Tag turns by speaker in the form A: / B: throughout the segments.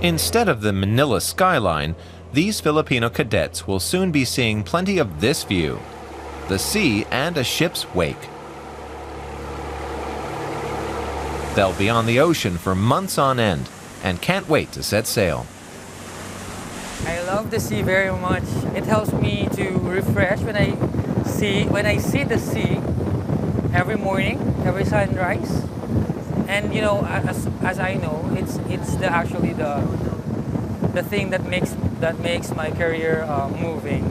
A: Instead of the Manila skyline, these Filipino cadets will soon be seeing plenty of this view: the sea and a ship's wake. They'll be on the ocean for months on end and can't wait to set sail.
B: I love the sea very much. It helps me to refresh when I see the sea every morning, every sunrise. And you know, as I know, it's actually the thing that makes my career moving.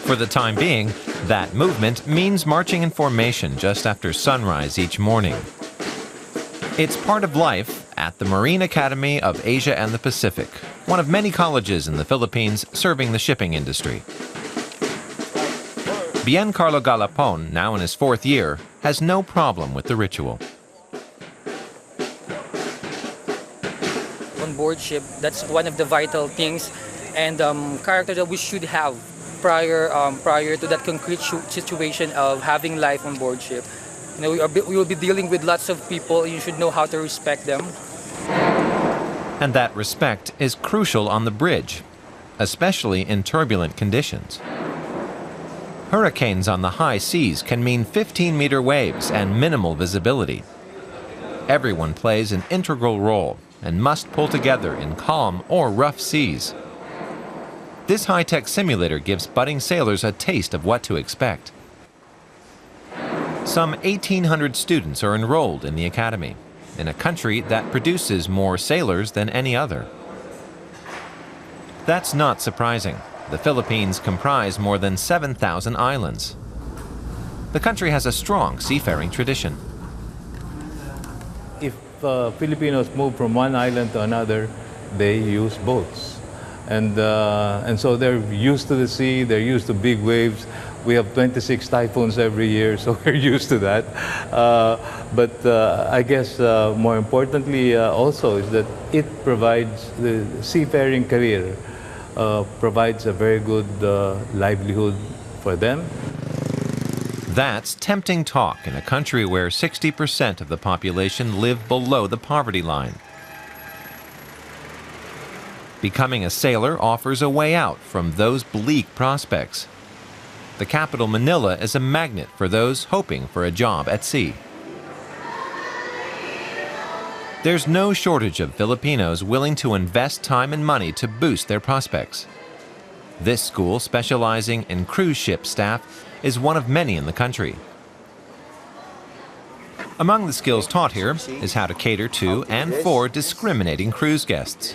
A: For the time being, that movement means marching in formation just after sunrise each morning. It's part of life at the Maritime Academy of Asia and the Pacific, one of many colleges in the Philippines serving the shipping industry. Giancarlo Galapon, now in his 4th year, has no problem with the ritual.
B: On board ship, that's one of the vital things and character that we should have prior to that concrete situation of having life on board ship. You know, we will be dealing with lots of people, and you should know how to respect them.
A: And that respect is crucial on the bridge, especially in turbulent conditions. Hurricanes on the high seas can mean 15-meter waves and minimal visibility. Everyone plays an integral role and must pull together in calm or rough seas. This high-tech simulator gives budding sailors a taste of what to expect. Some 1,800 students are enrolled in the academy, in a country that produces more sailors than any other. That's not surprising. The Philippines comprise more than 7,000 islands. The country has a strong seafaring tradition.
C: If Filipinos move from one island to another, they use boats. And so they're used to the sea, they're used to big waves. We have 26 typhoons every year, so we're used to that. But I guess more importantly also is that it provides, the seafaring career provides a very good livelihood for them.
A: That's tempting talk in a country where 60% of the population live below the poverty line. Becoming a sailor offers a way out from those bleak prospects. The capital, Manila, is a magnet for those hoping for a job at sea. There's no shortage of Filipinos willing to invest time and money to boost their prospects. This school, specializing in cruise ship staff, is one of many in the country. Among the skills taught here is how to cater to and for discriminating cruise guests,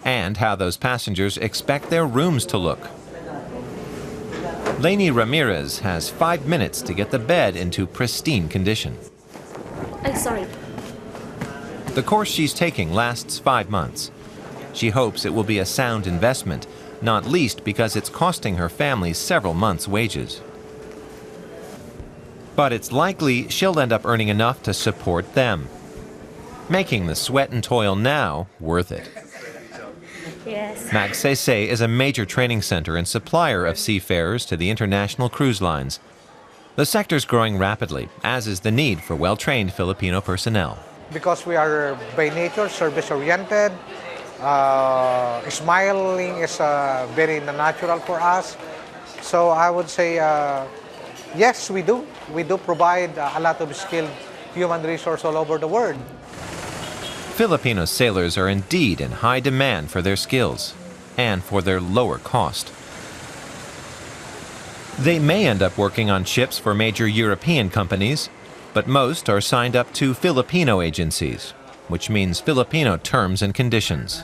A: and how those passengers expect their rooms to look. Lainey Ramirez has 5 minutes to get the bed into pristine condition.
D: Sorry.
A: The course she's taking lasts 5 months. She hopes it will be a sound investment, not least because it's costing her family several months' wages. But it's likely she'll end up earning enough to support them, making the sweat and toil now worth it.
D: Yes.
A: Magsaysay is a major training center and supplier of seafarers to the international cruise lines. The sector's growing rapidly, as is the need for well-trained Filipino personnel.
E: Because we are by nature service-oriented, smiling is very natural for us. So I would say, yes, we do. We do provide a lot of skilled human resource all over the world.
A: Filipino sailors are indeed in high demand for their skills and for their lower cost. They may end up working on ships for major European companies, but most are signed up to Filipino agencies, which means Filipino terms and conditions.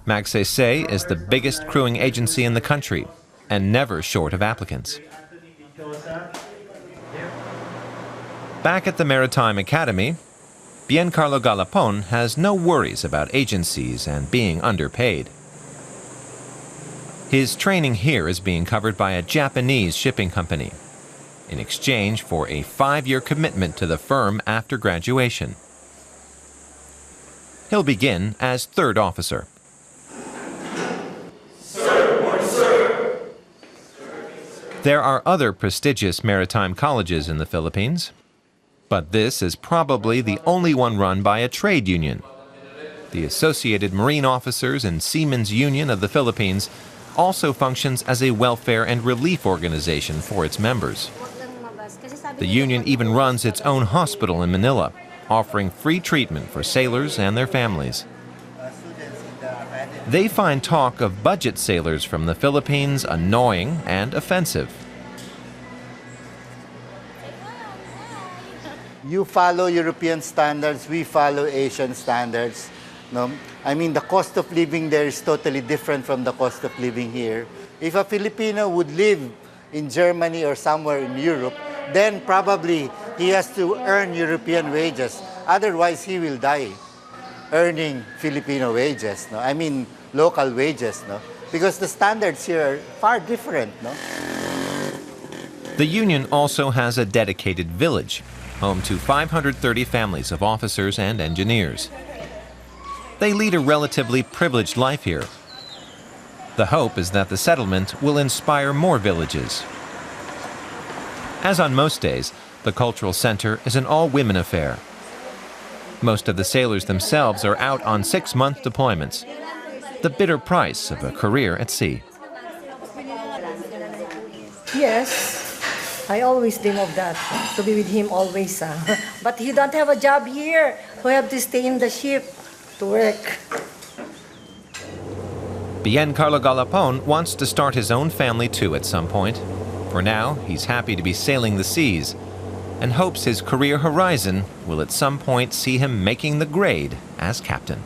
A: Magsaysay is the biggest crewing agency in the country and never short of applicants. Back at the Maritime Academy, Giancarlo Galapon has no worries about agencies and being underpaid. His training here is being covered by a Japanese shipping company in exchange for a 5-year commitment to the firm after graduation. He'll begin as 3rd officer. There are other prestigious maritime colleges in the Philippines, But this is probably the only one run by a trade union. The Associated Marine Officers and Seamen's Union of the Philippines also functions as a welfare and relief organization for its members. The union even runs its own hospital in Manila, offering free treatment for sailors and their families. They find talk of budget sailors from the Philippines annoying and offensive.
F: You follow European standards, we follow Asian standards. No? I mean, the cost of living there is totally different from the cost of living here. If a Filipino would live in Germany or somewhere in Europe, then probably he has to earn European wages. Otherwise, he will die earning Filipino wages. No? I mean, local wages. No? Because the standards here are far different. No?
A: The union also has a dedicated village, home to 530 families of officers and engineers. They lead a relatively privileged life here. The hope is that the settlement will inspire more villages. As on most days, the cultural center is an all-women affair. Most of the sailors themselves are out on 6-month deployments, the bitter price of a career at sea.
G: Yes, I always dream of that, to be with him always. But he don't have a job here. We have to stay in the ship to work.
A: Bien Carlo Galapon wants to start his own family too at some point. For now, he's happy to be sailing the seas and hopes his career horizon will at some point see him making the grade as captain.